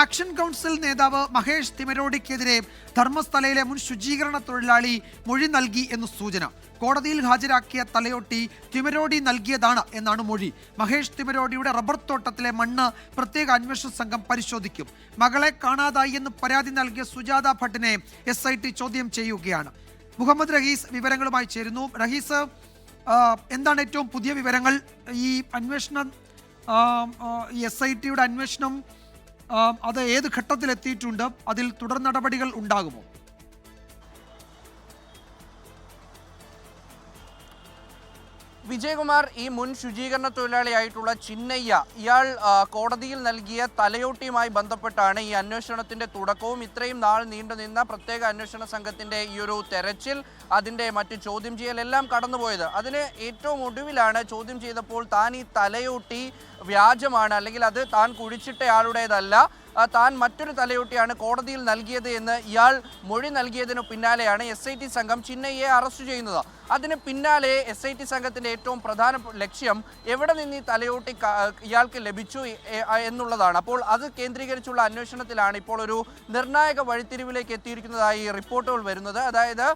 Action council നേതാവ് മഹേഷ് തിമരോടിക്കെതിരെ ധർമ്മസ്ഥലയിലെ മുൻ ശുചീകരണ തൊഴിലാളി മൊഴി നൽകി എന്ന് സൂചന. കോടതിയിൽ ഹാജരാക്കിയ തലയോട്ടി തിമരോടി നൽകിയതാണ് എന്നാണ് മൊഴി. മഹേഷ് തിമരോടിയുടെ റബ്ബർ തോട്ടത്തിലെ മണ്ണ് പ്രത്യേക അന്വേഷണ സംഘം പരിശോധിക്കും. മകളെ കാണാതായി എന്ന് പരാതി നൽകിയ സുജാത ഭട്ടിനെ SIT ചോദ്യം ചെയ്യുകയാണ്. മുഹമ്മദ് റഹീസ് വിവരങ്ങളുമായി ചേരുന്നു. റഹീസ്, എന്താണ് ഏറ്റവും പുതിയ വിവരങ്ങൾ? ഈ അന്വേഷണം, SITയുടെ അന്വേഷണം അത് ഏത് ഘട്ടത്തിലെത്തിയിട്ടുണ്ട്? അതിൽ തുടർ നടപടികൾ ഉണ്ടാകുമോ? വിജയകുമാർ, ഈ മുൻ ശുചീകരണ തൊഴിലാളിയായിട്ടുള്ള ചിന്നയ്യ, ഇയാൾ കോടതിയിൽ നൽകിയ തലയോട്ടിയുമായി ബന്ധപ്പെട്ടാണ് ഈ അന്വേഷണത്തിന്റെ തുടക്കവും ഇത്രയും നാൾ നീണ്ടുനിന്ന പ്രത്യേക അന്വേഷണ സംഘത്തിന്റെ ഈ ഒരു തെരച്ചിൽ, അതിന്റെ മറ്റ് ചോദ്യം ചെയ്യലെല്ലാം കടന്നുപോയത്. അതിന് ഏറ്റവും ഒടുവിലാണ് ചോദ്യം ചെയ്തപ്പോൾ താൻ ഈ തലയോട്ടി വ്യാജമാണ്, അല്ലെങ്കിൽ അത് താൻ കുഴിച്ചിട്ടയാളുടേതല്ല, താൻ മറ്റൊരു തലയോട്ടിയാണ് കോടതിയിൽ നൽകിയത് എന്ന് ഇയാൾ മൊഴി നൽകിയതിനു പിന്നാലെയാണ് SIT സംഘം ചിന്നയ്യയെ അറസ്റ്റ് ചെയ്യുന്നത്. അതിന് പിന്നാലെ SIT സംഘത്തിന്റെ ഏറ്റവും പ്രധാന ലക്ഷ്യം എവിടെ നിന്ന് ഈ തലയോട്ടി ഇയാൾക്ക് ലഭിച്ചു എന്നുള്ളതാണ്. അപ്പോൾ അത് കേന്ദ്രീകരിച്ചുള്ള അന്വേഷണത്തിലാണ് ഇപ്പോൾ ഒരു നിർണായക വഴിത്തിരിവിലേക്ക് എത്തിയിരിക്കുന്നതായി റിപ്പോർട്ടുകൾ വരുന്നത്. അതായത്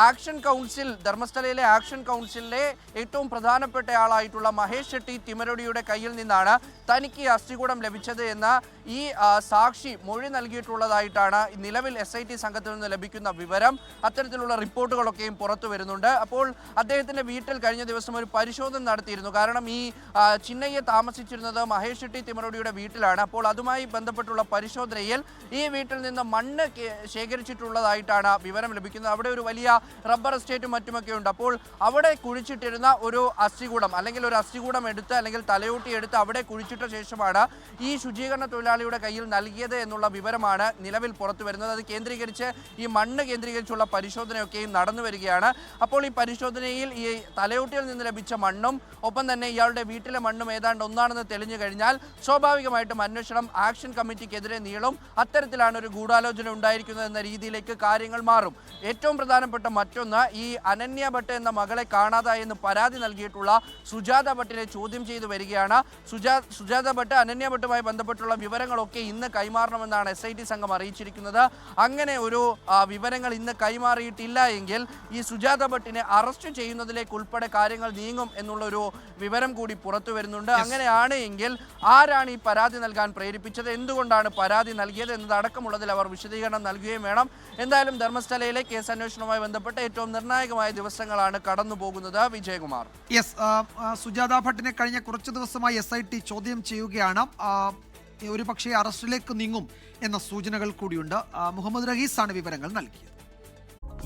ആക്ഷൻ കൗൺസിൽ, ധർമ്മസ്ഥലയിലെ ആക്ഷൻ കൗൺസിലിലെ ഏറ്റവും പ്രധാനപ്പെട്ട ആളായിട്ടുള്ള മഹേഷ് ഷെട്ടി തിമരോടിയുടെ കയ്യിൽ നിന്നാണ് തനിക്ക് അസ്ഥികൂടം ലഭിച്ചത് എന്ന ഈ സാക്ഷി മൊഴി നൽകിയിട്ടുള്ളതായിട്ടാണ് നിലവിൽ SIT സംഘത്തിൽ നിന്ന് ലഭിക്കുന്ന വിവരം. അത്തരത്തിലുള്ള റിപ്പോർട്ടുകളൊക്കെയും പുറത്തു വരുന്നുണ്ട്. അപ്പോൾ അദ്ദേഹത്തിന്റെ വീട്ടിൽ കഴിഞ്ഞ ദിവസം ഒരു പരിശോധന നടത്തിയിരുന്നു. കാരണം ഈ ചിന്നയ്യ താമസിച്ചിരുന്നത് മഹേഷ് ഷെട്ടി തിമരോടിയുടെ വീട്ടിലാണ്. അപ്പോൾ അതുമായി ബന്ധപ്പെട്ടുള്ള പരിശോധനയിൽ ഈ വീട്ടിൽ നിന്ന് മണ്ണ് ശേഖരിച്ചിട്ടുള്ളതായിട്ടാണ് വിവരം ലഭിക്കുന്നത്. അവിടെ ഒരു വലിയ റബ്ബർ എസ്റ്റേറ്റും മറ്റുമൊക്കെ ഉണ്ട്. അപ്പോൾ അവിടെ കുഴിച്ചിട്ടിരുന്ന ഒരു അസ്ഥികൂടം, അല്ലെങ്കിൽ ഒരു അസ്ഥികൂടം എടുത്ത്, അല്ലെങ്കിൽ തലയോട്ടി എടുത്ത് അവിടെ കുഴിച്ചിട്ട ശേഷമാണ് ഈ ശുചീകരണ തൊഴിലാളിയുടെ കയ്യിൽ നൽകിയത് എന്നുള്ള വിവരമാണ് നിലവിൽ പുറത്തു വരുന്നത്. അത് കേന്ദ്രീകരിച്ച്, ഈ മണ്ണ് കേന്ദ്രീകരിച്ചുള്ള പരിശോധനയൊക്കെയും നടന്നു വരികയാണ്. അപ്പോൾ ഈ പരിശോധനയിൽ ഈ തലയോട്ടിയിൽ നിന്ന് ലഭിച്ച മണ്ണും ഒപ്പം തന്നെ ഇയാളുടെ വീട്ടിലെ മണ്ണും ഏതാണ്ട് ഒന്നാണെന്ന് തെളിഞ്ഞു കഴിഞ്ഞാൽ സ്വാഭാവികമായിട്ടും അന്വേഷണം ആക്ഷൻ കമ്മിറ്റിക്കെതിരെ നീളും. അത്തരത്തിലാണ് ഒരു ഗൂഢാലോചന ഉണ്ടായിരിക്കുന്നത് എന്ന രീതിയിലേക്ക് കാര്യങ്ങൾ മാറും. ഏറ്റവും പ്രധാനപ്പെട്ട മറ്റൊന്ന്, ഈ അനന്യ ഭട്ട് എന്ന മകളെ കാണാതായി എന്ന് പരാതി നൽകിയിട്ടുള്ള സുജാത ഭട്ടിനെ ചോദ്യം ചെയ്തു വരികയാണ്. സുജാത ഭട്ട്, അനന്യ ഭട്ടുമായി ബന്ധപ്പെട്ടുള്ള വിവരങ്ങളൊക്കെ ഇന്ന് കൈമാറണമെന്നാണ് SIT സംഘം അറിയിച്ചിരിക്കുന്നത്. അങ്ങനെ ഒരു വിവരങ്ങൾ ഇന്ന് കൈമാറിയിട്ടില്ല എങ്കിൽ ഈ സുജാത ഭട്ടിനെ അറസ്റ്റ് ചെയ്യുന്നതിലേക്ക് ഉൾപ്പെടെ കാര്യങ്ങൾ നീങ്ങും എന്നുള്ളൊരു വിവരം കൂടി പുറത്തു വരുന്നുണ്ട്. അങ്ങനെയാണ് എങ്കിൽ ആരാണ് ഈ പരാതി നൽകാൻ പ്രേരിപ്പിച്ചത്, എന്തുകൊണ്ടാണ് പരാതി നൽകിയത് എന്നതടക്കമുള്ളതിൽ അവർ വിശദീകരണം നൽകുകയും വേണം. എന്തായാലും ധർമ്മസ്ഥലയിലെ കേസ് അന്വേഷണവുമായി ബന്ധപ്പെട്ട് ഏറ്റവും നിർണായകമായ ദിവസങ്ങളാണ് കടന്നു പോകുന്നത്. വിജയകുമാർ, സുജാത ഭട്ടിനെ കഴിഞ്ഞ കുറച്ച് ദിവസമായി SIT ചോദ്യം ചെയ്യുകയാണ്. ഒരു പക്ഷേ അറസ്റ്റിലേക്ക് നീങ്ങും എന്ന സൂചനകൾ കൂടിയുണ്ട്. മുഹമ്മദ് റഹീസ് ആണ് വിവരങ്ങൾ നൽകിയത്.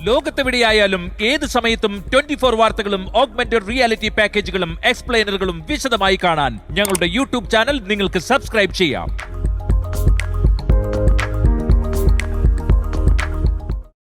ലോകത്തെവിടെയായാലും ഏത് സമയത്തും 24 വാർത്തകളും ഓഗ്മെന്റഡ് റിയാലിറ്റി പാക്കേജുകളും എക്സ്പ്ലെയിനറുകളും വിശദമായി കാണാൻ ഞങ്ങളുടെ YouTube ചാനൽ നിങ്ങൾക്ക് സബ്സ്ക്രൈബ് ചെയ്യാം.